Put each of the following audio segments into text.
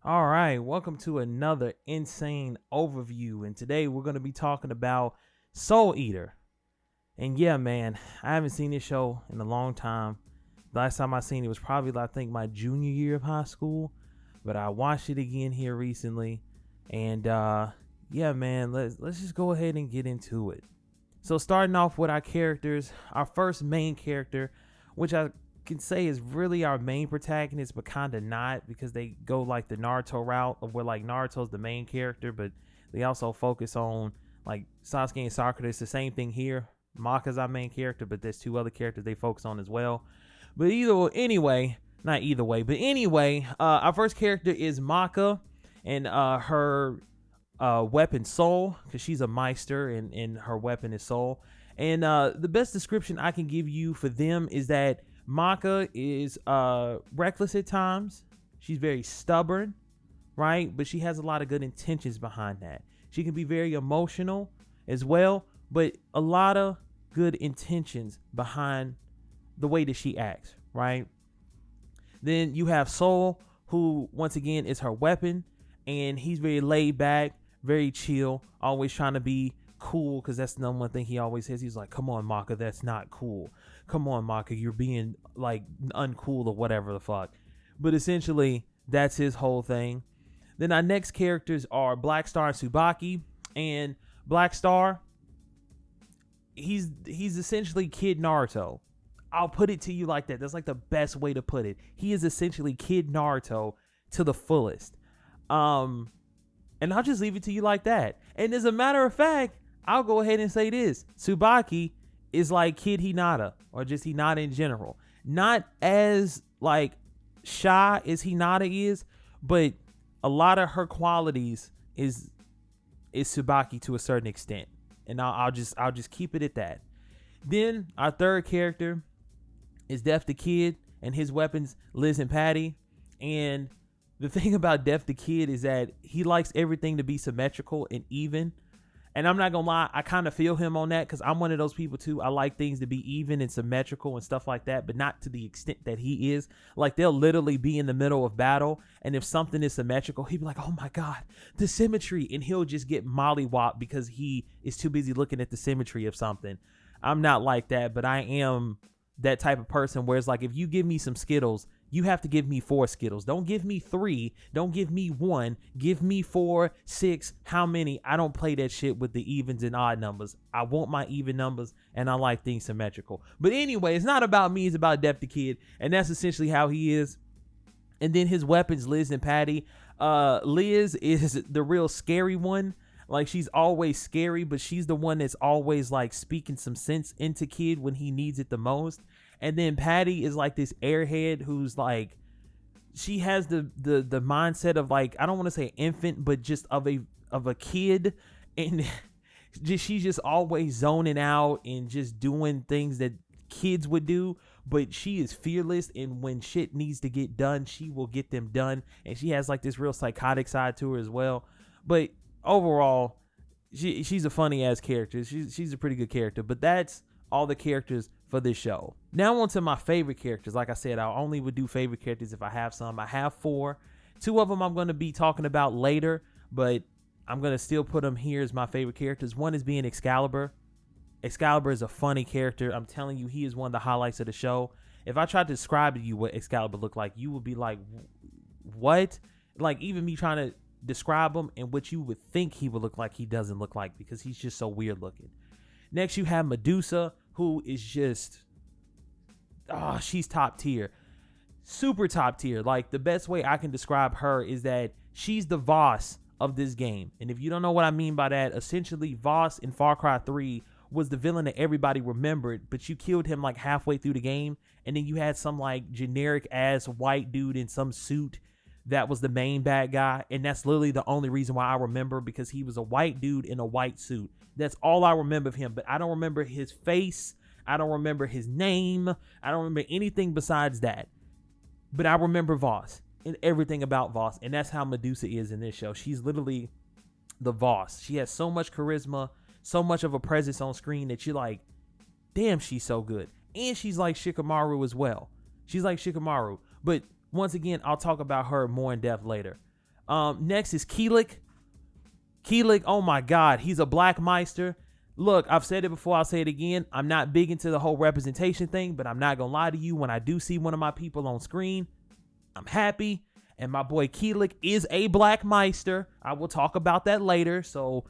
All right, welcome to another Insane overview. And today we're going to be talking about Soul Eater. And yeah, man, I haven't seen this show in a long time. The last time I seen it was probably, I think, my junior year of high school. But I watched it again here recently. And yeah, man, let's just go ahead and get into it. So starting off with our characters, our first main character, which I can say is really our main protagonist, but kind of not, because they go like the Naruto route of where like Naruto's the main character, but they also focus on like Sasuke and Sakura. It's the same thing here. Maka's our main character, but there's two other characters they focus on as well. But our first character is Maka, and her weapon Soul, because she's a Meister and her weapon is Soul. And the best description I can give you for them is that Maka is reckless at times. She's very stubborn, right? But she has a lot of good intentions behind that. She can be very emotional as well, but a lot of good intentions behind the way that she acts, right? Then you have Soul, who once again is her weapon, and he's very laid back, very chill, always trying to be cool, because that's the number one thing he always says. He's like, come on, Maka, that's not cool. Come on, Maka, you're being like uncool or whatever the fuck. But essentially, that's his whole thing. Then our next characters are Black Star and Tsubaki. And Black Star, he's essentially Kid Naruto. I'll put it to you like that. That's like the best way to put it. He is essentially Kid Naruto to the fullest. And I'll just leave it to you like that. And as a matter of fact, I'll go ahead and say this. Tsubaki is like Kid Hinata, or just Hinata in general. Not as like shy as Hinata is, but a lot of her qualities is Tsubaki to a certain extent. And I'll just keep it at that. Then our third character is Def the Kid, and his weapons Liz and Patty. And the thing about Def the Kid is that he likes everything to be symmetrical and even. And I'm not gonna lie, I kind of feel him on that, because I'm one of those people too. I like things to be even and symmetrical and stuff like that, but not to the extent that he is. Like, they'll literally be in the middle of battle, and if something is symmetrical, he'll be like, oh my god, the symmetry, and he'll just get mollywopped because he is too busy looking at the symmetry of something. I'm not like that, but I am that type of person where it's like, if you give me some Skittles, you have to give me 4 Skittles. Don't give me 3. Don't give me 1. Give me 4, 6. How many? I don't play that shit with the evens and odd numbers. I want my even numbers, and I like things symmetrical. But anyway, it's not about me. It's about Def the Kid, and that's essentially how he is. And then his weapons, Liz and Patty. Liz is the real scary one. Like, she's always scary, but she's the one that's always like speaking some sense into Kid when he needs it the most. And then Patty is like this airhead who's like, she has the mindset of like, I don't want to say infant, but just of a kid, and she's just always zoning out and just doing things that kids would do. But she is fearless, and when shit needs to get done, she will get them done. And she has like this real psychotic side to her as well. But overall, she's a funny ass character. She's a pretty good character. But that's all the characters for this show. Now on to my favorite characters. Like I said, I only would do favorite characters if I have some. I have 4. 2 of them I'm going to be talking about later, but I'm going to still put them here as my favorite characters. One is being Excalibur. Excalibur is a funny character. I'm telling you, he is one of the highlights of the show. If I tried to describe to you what Excalibur looked like, you would be like, what? Like, even me trying to describe him and what you would think he would look like, he doesn't look like, because he's just so weird looking. Next, you have Medusa, who is just, she's top tier. Super top tier. Like, the best way I can describe her is that she's the Voss of this game. And if you don't know what I mean by that, essentially Voss in Far Cry 3 was the villain that everybody remembered, but you killed him like halfway through the game, and then you had some like generic ass white dude in some suit that was the main bad guy. And that's literally the only reason why I remember, because he was a white dude in a white suit. That's all I remember of him, but I don't remember his face. I don't remember his name. I don't remember anything besides that. But I remember Voss and everything about Voss, and that's how Medusa is in this show. She's literally the Voss. She has so much charisma, so much of a presence on screen that you're like, damn, she's so good. And she's like Shikamaru as well. She's like Shikamaru. But once again, I'll talk about her more in depth later. Next is Keelik. Keelik, oh my God, he's a black Meister. Look, I've said it before, I'll say it again. I'm not big into the whole representation thing, but I'm not gonna lie to you. When I do see one of my people on screen, I'm happy. And my boy Keelik is a black Meister. I will talk about that later. So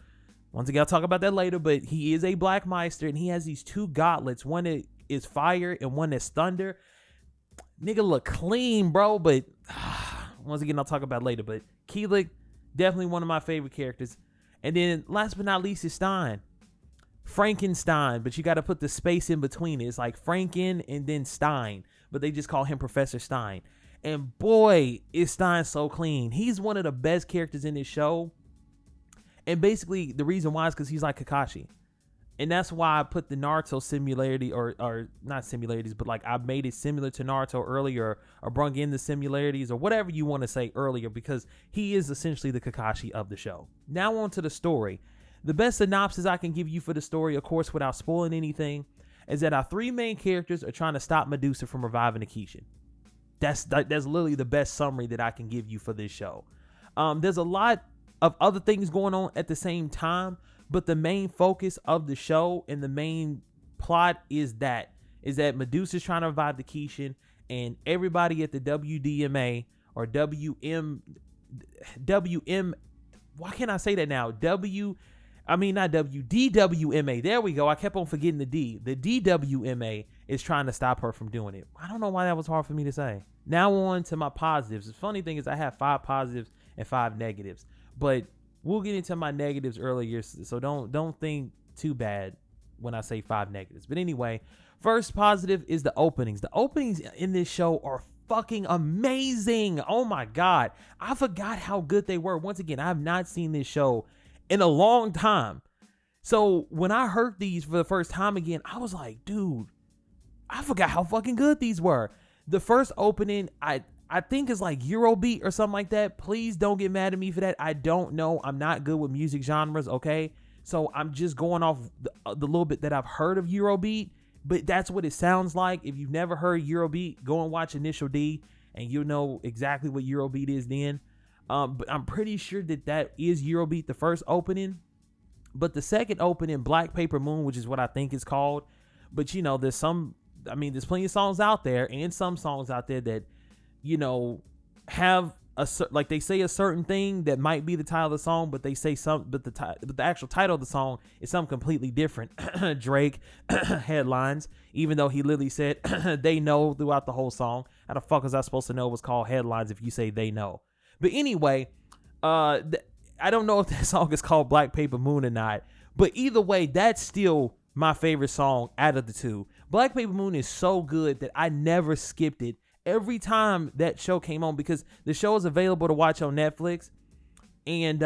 once again, I'll talk about that later, but he is a black Meister, and he has these two gauntlets. One that is fire and one that's thunder. Nigga look clean, bro, but once again, I'll talk about it later. But Keelik, definitely one of my favorite characters. And then last but not least is Stein. Frankenstein, but you got to put the space in between it. It's like Franken and then Stein, but they just call him Professor Stein. And boy, is Stein so clean. He's one of the best characters in this show. And basically, the reason why is because he's like Kakashi. And that's why I put the Naruto similarity, or not similarities, but like I made it similar to Naruto earlier, or brung in the similarities, or whatever you want to say earlier, because he is essentially the Kakashi of the show. Now on to the story. The best synopsis I can give you for the story, of course, without spoiling anything, is that our three main characters are trying to stop Medusa from reviving Akeisha. That's literally the best summary that I can give you for this show. There's a lot of other things going on at the same time, but the main focus of the show and the main plot is that Medusa's trying to revive the Akeisha, and everybody at the WDMA or WM, why can't I say that now? DWMA. There we go. I kept on forgetting the D. The DWMA is trying to stop her from doing it. I don't know why that was hard for me to say. Now on to my positives. The funny thing is I have 5 positives and 5 negatives, but we'll get into my negatives earlier, so don't think too bad when I say 5 negatives. But anyway, first positive is the openings. The openings in this show are fucking amazing. Oh my God. I forgot how good they were. Once again, I have not seen this show in a long time. So when I heard these for the first time again, I was like, dude, I forgot how fucking good these were. The first opening, I think is like Eurobeat or something like that. Please don't get mad at me for that. I don't know. I'm not good with music genres, okay? So I'm just going off the little bit that I've heard of Eurobeat, but that's what it sounds like. If you've never heard Eurobeat, go and watch Initial D, and you'll know exactly what Eurobeat is then. But I'm pretty sure that is Eurobeat, the first opening. But the second opening, Black Paper Moon, which is what I think it's called. But, you know, there's plenty of songs out there, and some songs out there that, you know, have like they say a certain thing that might be the title of the song, but they say but the actual title of the song is something completely different. Drake headlines, even though he literally said they know throughout the whole song. How the fuck is I supposed to know what's called headlines if you say they know? But anyway, I don't know if that song is called Black Paper Moon or not, but either way, that's still my favorite song out of the two. Black Paper Moon is so good that I never skipped it every time that show came on, because the show is available to watch on Netflix. And,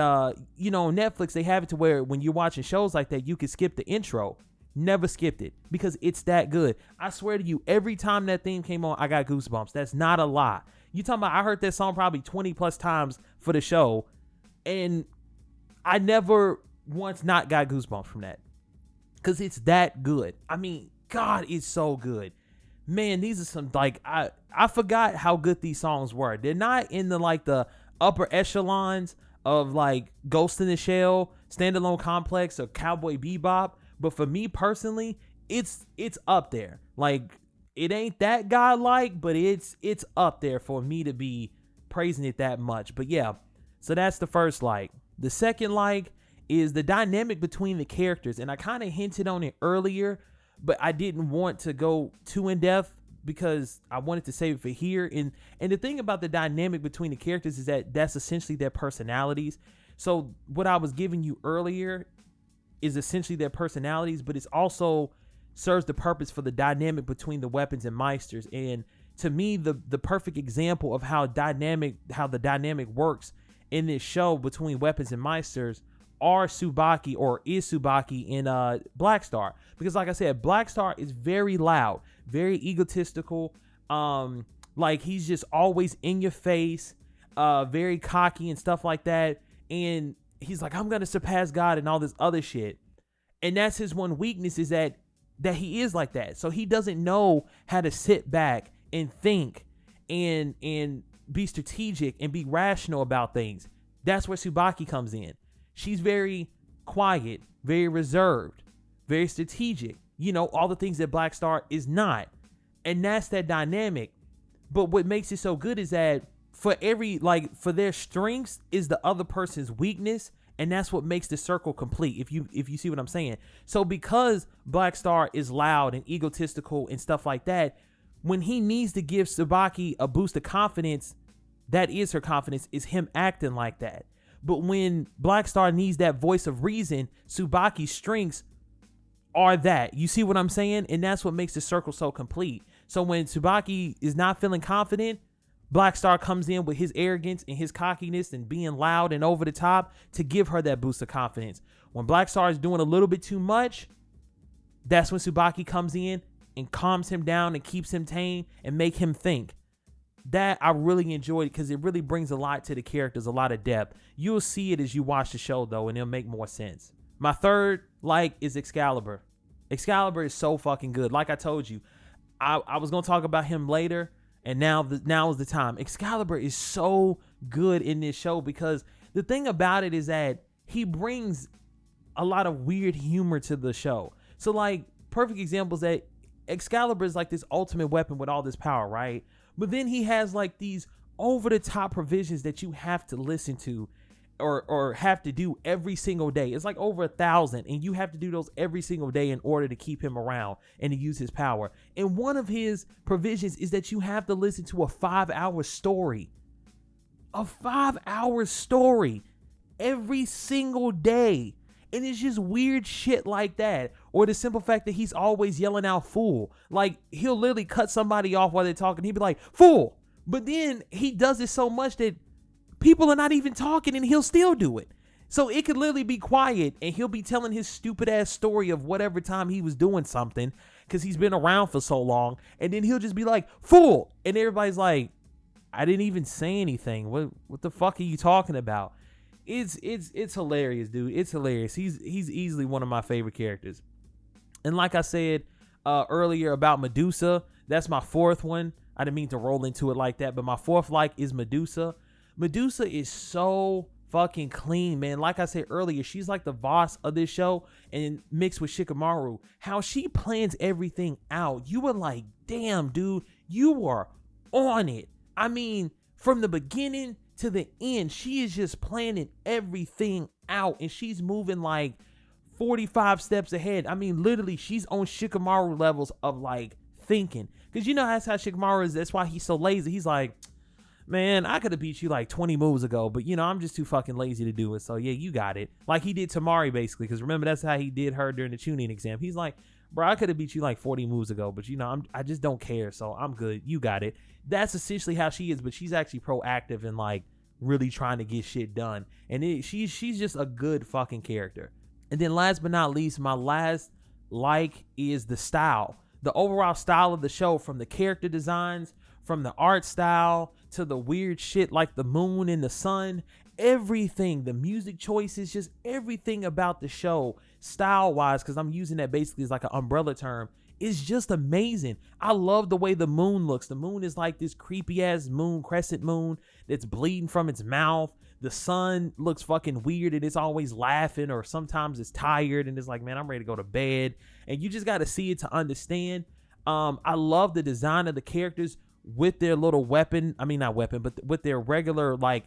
you know, on Netflix, they have it to where when you're watching shows like that, you can skip the intro. Never skipped it because it's that good. I swear to you, every time that theme came on, I got goosebumps. That's not a lie. You talking about, I heard that song probably 20 plus times for the show, and I never once not got goosebumps from that, because it's that good. I mean, God, it's so good. Man, these are some, like, I forgot how good these songs were. They're not in the upper echelons of like Ghost in the Shell, Standalone Complex, or Cowboy Bebop, but for me personally, it's up there. Like, it ain't that godlike, but it's up there for me to be praising it that much. But yeah, so that's the first like. The second like is the dynamic between the characters, and I kind of hinted on it earlier, but I didn't want to go too in depth because I wanted to save it for here. And the thing about the dynamic between the characters is that that's essentially their personalities. So what I was giving you earlier is essentially their personalities, but it's also serves the purpose for the dynamic between the weapons and Meisters. And to me, the perfect example of how the dynamic works in this show between weapons and Meisters are Tsubaki, or is Tsubaki, in Black Star. Because like I said, Black Star is very loud, very egotistical. Like, he's just always in your face, very cocky and stuff like that. And he's like, I'm gonna surpass God and all this other shit. And that's his one weakness, is that he is like that. So he doesn't know how to sit back and think and be strategic and be rational about things. That's where Tsubaki comes in. She's very quiet, very reserved, very strategic. All the things that Black Star is not. And that's that dynamic. But what makes it so good is that for their strengths is the other person's weakness. And that's what makes the circle complete, if you see what I'm saying. So because Black Star is loud and egotistical and stuff like that, when he needs to give Tsubaki a boost of confidence, that is her confidence, is him acting like that. But when Black Star needs that voice of reason, Tsubaki's strengths are that. You see what I'm saying? And that's what makes the circle so complete. So when Tsubaki is not feeling confident, Black Star comes in with his arrogance and his cockiness and being loud and over the top to give her that boost of confidence. When Black Star is doing a little bit too much, that's when Tsubaki comes in and calms him down and keeps him tame and make him think. That I really enjoyed because it really brings a lot to the characters, a lot of depth. You'll see it as you watch the show, though, and it'll make more sense. My third is Excalibur. Excalibur is so fucking good. Like I told you, I was going to talk about him later. And now is the time. Excalibur is so good in this show because the thing about it is that he brings a lot of weird humor to the show. So like perfect examples that Excalibur is like this ultimate weapon with all this power, right? But then he has like these over the top provisions that you have to listen to or have to do every single day. It's like over 1,000 and you have to do those every single day in order to keep him around and to use his power. And one of his provisions is that you have to listen to a 5-hour story. A 5-hour story every single day. And it's just weird shit like that. Or the simple fact that he's always yelling out fool. Like he'll literally cut somebody off while they're talking. He'd be like, fool. But then he does it so much that people are not even talking and he'll still do it. So it could literally be quiet and he'll be telling his stupid ass story of whatever time he was doing something because he's been around for so long. And then he'll just be like, fool. And everybody's like, I didn't even say anything. What the fuck are you talking about? It's hilarious, dude. It's hilarious. He's easily one of my favorite characters. And like I said earlier about Medusa, that's my fourth one. I didn't mean to roll into it like that, but my fourth is Medusa. Medusa is so fucking clean, man. Like I said earlier, she's like the boss of this show, and mixed with Shikamaru, how she plans everything out. You were like, damn, dude, you are on it. I mean, from the beginning to the end, she is just planning everything out, and she's moving like 45 steps ahead. I mean, literally, she's on Shikamaru levels of like thinking, because you know that's how Shikamaru is. That's why he's so lazy. He's like, man, I could have beat you like 20 moves ago, but I'm just too fucking lazy to do it. So yeah, you got it. Like he did Tamari basically, because remember that's how he did her during the tuning exam. He's like, bro, I could have beat you like 40 moves ago, but I just don't care. So I'm good. You got it. That's essentially how she is, but she's actually proactive and like really trying to get shit done. And she's just a good fucking character. And then last but not least, my last is the style. The overall style of the show, from the character designs, from the art style to the weird shit like the moon and the sun, everything, the music choices, just everything about the show style wise, because I'm using that basically as like an umbrella term, is just amazing. I love the way the moon looks. The moon is like this creepy ass moon, crescent moon that's bleeding from its mouth. The sun looks fucking weird and it's always laughing, or sometimes it's tired and it's like, man, I'm ready to go to bed. And you just got to see it to understand. I love the design of the characters with their little not weapon, but with their regular, like,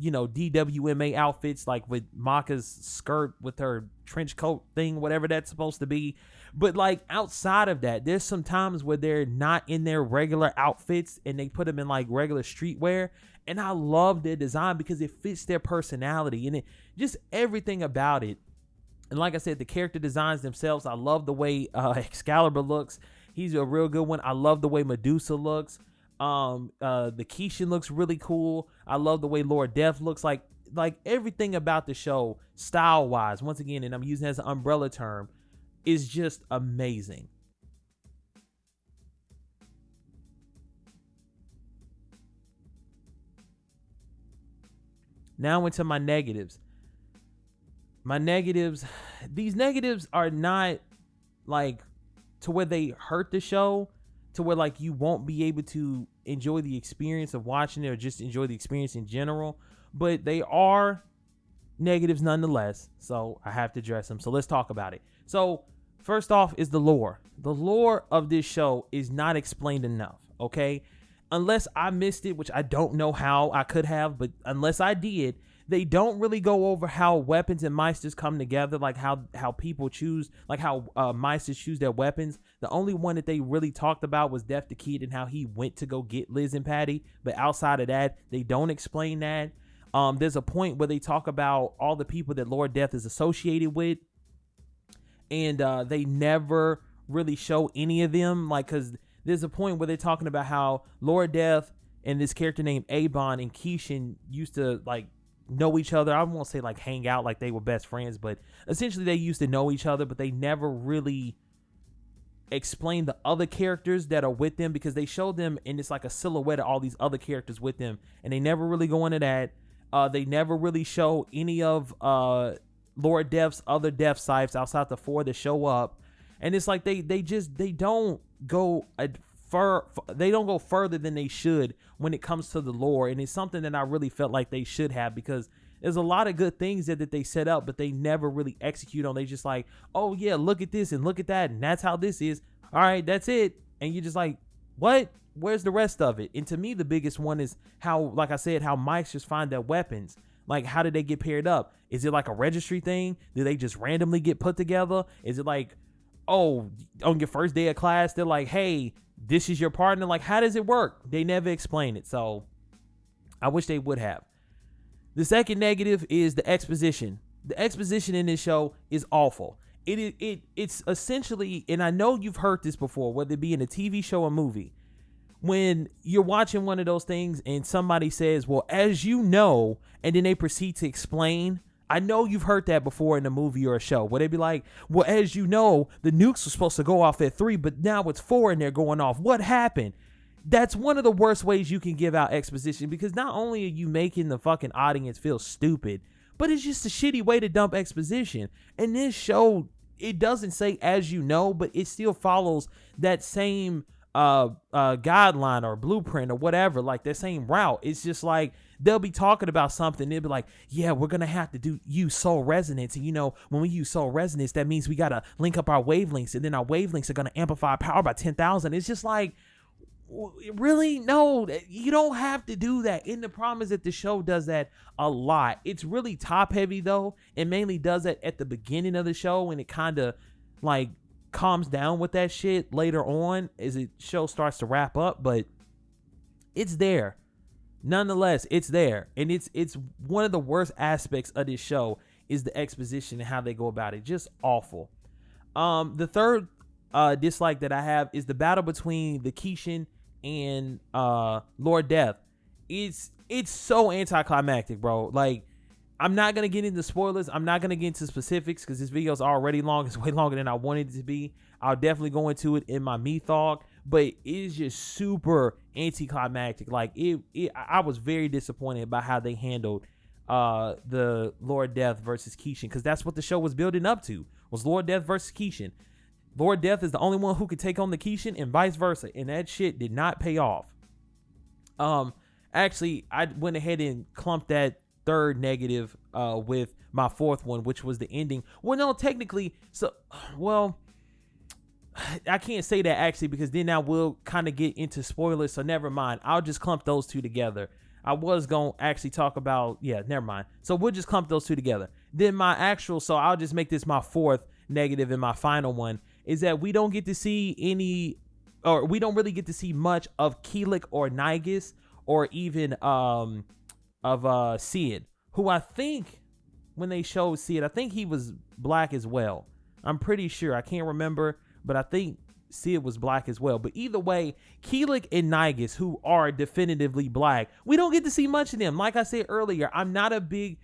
DWMA outfits, like with Maka's skirt with her trench coat thing, whatever that's supposed to be. But like outside of that, there's some times where they're not in their regular outfits and they put them in like regular streetwear. And I love their design because it fits their personality and it just everything about it. And like I said, the character designs themselves, I love the way Excalibur looks. He's a real good one. I love the way Medusa looks. The Kishin looks really cool. I love the way Lord Death looks. Like everything about the show, style wise, once again, and I'm using it as an umbrella term, is just amazing. Now into my negatives. These negatives are not like to where they hurt the show, to where like you won't be able to enjoy the experience of watching it or just enjoy the experience in general. but they are negatives nonetheless. So I have to address them. So let's talk about it. So first off is the lore. The lore of this show is not explained enough. Okay. Unless I missed it, which I don't know how I could have, but unless I did, they don't really go over how weapons and meisters come together, like how people choose, like how meisters choose their weapons. The only one that they really talked about was Death the Kid and how he went to go get Liz and Patty. But outside of that, they don't explain that. There's a point where they talk about all the people that Lord Death is associated with, and they never really show any of them, like, because there's a point where they're talking about how Lord Death and this character named Avon and Keishan used to like know each other. I won't say like hang out like they were best friends, but essentially they used to know each other, but they never really explain the other characters that are with them, because they show them and it's like a silhouette of all these other characters with them, and they never really go into that. They never really show any of Lord Death's other death sites outside the 4 that show up, and it's like they don't go they don't go further than they should when it comes to the lore. And it's something that I really felt like they should have, because there's a lot of good things that they set up, but they never really execute on. They just like, oh yeah, look at this and look at that, and that's how this is. All right, that's it. And you're just like, what? Where's the rest of it? And to me, the biggest one is how, like I said, how mics just find their weapons. Like, how did they get paired up? Is it like a registry thing? Do they just randomly get put together? Is it like, oh, on your first day of class, they're like, hey, this is your partner? Like, how does it work? They never explain it. So I wish they would have. The second negative is the exposition. The exposition in this show is awful. It's essentially, and I know you've heard this before, whether it be in a TV show or movie, when you're watching one of those things and somebody says, well, as you know, and then they proceed to explain. I know you've heard that before in a movie or a show, where they be like, well, as you know, the nukes were supposed to go off at 3, but now it's 4 and they're going off. What happened? That's one of the worst ways you can give out exposition, because not only are you making the fucking audience feel stupid, but it's just a shitty way to dump exposition. And this show, it doesn't say as you know, but it still follows that same guideline or blueprint or whatever, like that same route. It's just like, they'll be talking about something, they'll be like, yeah, we're gonna have to use soul resonance, and you know, when we use soul resonance, that means we gotta link up our wavelengths, and then our wavelengths are gonna amplify power by 10,000. It's just like, really? No, you don't have to do that. And the problem is that the show does that a lot. It's really top heavy though, and mainly does that at the beginning of the show, and it kind of like calms down with that shit later on as the show starts to wrap up. But it's there. Nonetheless, it's there, and it's one of the worst aspects of this show is the exposition and how they go about it. Just awful. The third dislike that I have is the battle between the Keishan and Lord Death. It's so anticlimactic, bro. Like, I'm not gonna get into spoilers. I'm not gonna get into specifics because this video is already long. It's way longer than I wanted it to be. I'll definitely go into it in my Methough, but it is just super anticlimactic. Like, I was very disappointed by how they handled the Lord Death versus Keishan, because that's what the show was building up to, was Lord Death versus Keishan. Lord Death is the only one who could take on the Keishan, and vice versa, and that shit did not pay off. Actually, I went ahead and clumped that third negative with my fourth one, which was the ending. Well, no, technically, so, well, I can't say that actually, because then I will kind of get into spoilers, so never mind. I'll just clump those two together. I was going to actually talk about, yeah, never mind. So we'll just clump those two together. Then my actual, so I'll just make this my fourth negative, and my final one is that we don't get to see we don't really get to see much of Keelik or Nigus, or even of Sid, who I think when they showed Sid, I think he was black as well. I'm pretty sure. I can't remember, but I think Sid was black as well. But either way, Keelik and Nigus, who are definitively black, we don't get to see much of them. Like I said earlier, I'm not a big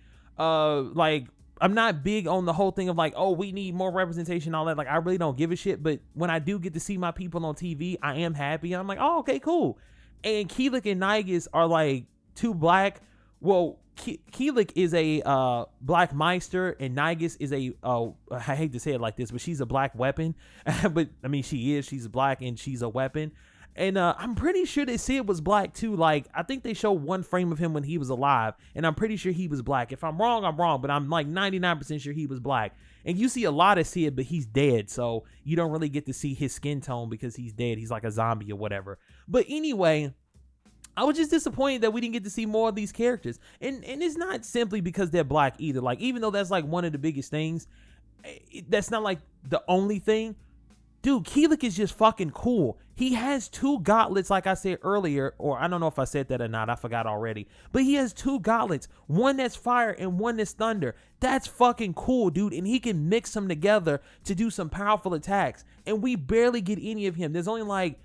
I'm not big on the whole thing of like, oh, we need more representation, all that. Like, I really don't give a shit. But when I do get to see my people on TV, I am happy. I'm like, oh, okay, cool. And Keelik and Nigus are like two black. Well, Keelik is a black meister, and Nigus is I hate to say it like this, but she's a black weapon. But I mean, she's black and she's a weapon. And I'm pretty sure they Sid was black too. Like, I think they show one frame of him when he was alive, and I'm pretty sure he was black. If I'm wrong, I'm wrong, but I'm like 99% sure he was black. And you see a lot of Sid, but he's dead, so you don't really get to see his skin tone because he's dead. He's like a zombie or whatever. But anyway, I was just disappointed that we didn't get to see more of these characters. And it's not simply because they're black either. Like, even though that's like one of the biggest things, that's not like the only thing. Dude, Keelik is just fucking cool. He has 2 gauntlets, like I said earlier, or I don't know if I said that or not. I forgot already. But he has 2 gauntlets, one that's fire and one that's thunder. That's fucking cool, dude. And he can mix them together to do some powerful attacks. And we barely get any of him. There's only like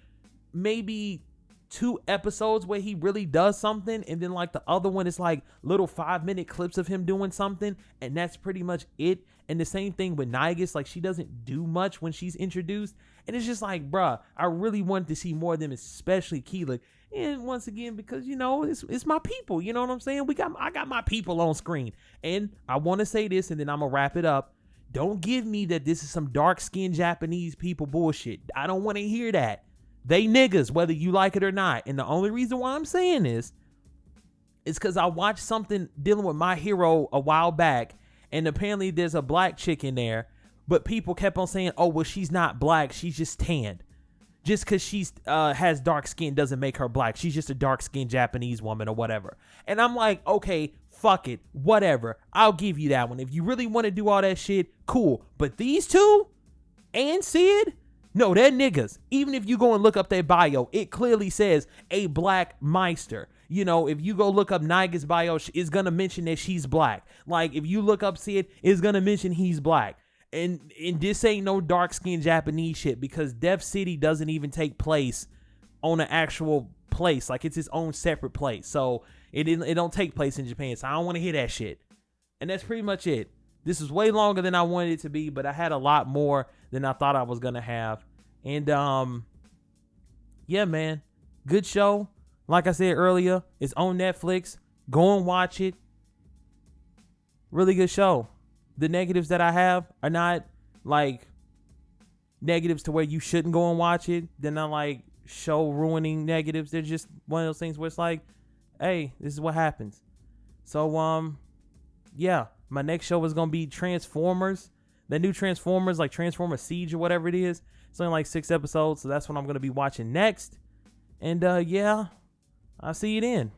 maybe 2 episodes where he really does something, and then like the other one is like little 5-minute clips of him doing something, and that's pretty much it. And the same thing with Naigus, like she doesn't do much when she's introduced, and it's just like, bruh, I really wanted to see more of them, especially Keelik. And once again, because you know it's my people, you know what I'm saying? I got my people on screen, and I want to say this, and then I'm gonna wrap it up. Don't give me that this is some dark-skinned Japanese people bullshit. I don't want to hear that. They niggas, whether you like it or not. And the only reason why I'm saying this is because I watched something dealing with My Hero a while back, and apparently there's a black chick in there, but people kept on saying, oh, well, she's not black, she's just tanned. Just because she's has dark skin doesn't make her black. She's just a dark-skinned Japanese woman or whatever. And I'm like, okay, fuck it, whatever. I'll give you that one. If you really want to do all that shit, cool. But these two and Sid, no, they're niggas. Even if you go and look up their bio, it clearly says a black Meister. You know, if you go look up Naiga's bio, it's going to mention that she's black. Like, if you look up Sid, it's going to mention he's black. And this ain't no dark-skinned Japanese shit, because Death City doesn't even take place on an actual place. Like, it's its own separate place. So, it don't take place in Japan. So, I don't want to hear that shit. And that's pretty much it. This is way longer than I wanted it to be, but I had a lot more than I thought I was going to have. And, yeah, man. Good show. Like I said earlier, it's on Netflix. Go and watch it. Really good show. The negatives that I have are not like negatives to where you shouldn't go and watch it. They're not like show ruining negatives. They're just one of those things where it's like, hey, this is what happens. So, yeah, my next show is going to be Transformers. The new Transformers, like Transformers Siege or whatever it is. It's only like 6 episodes, so that's what I'm going to be watching next. And, yeah, I'll see you then.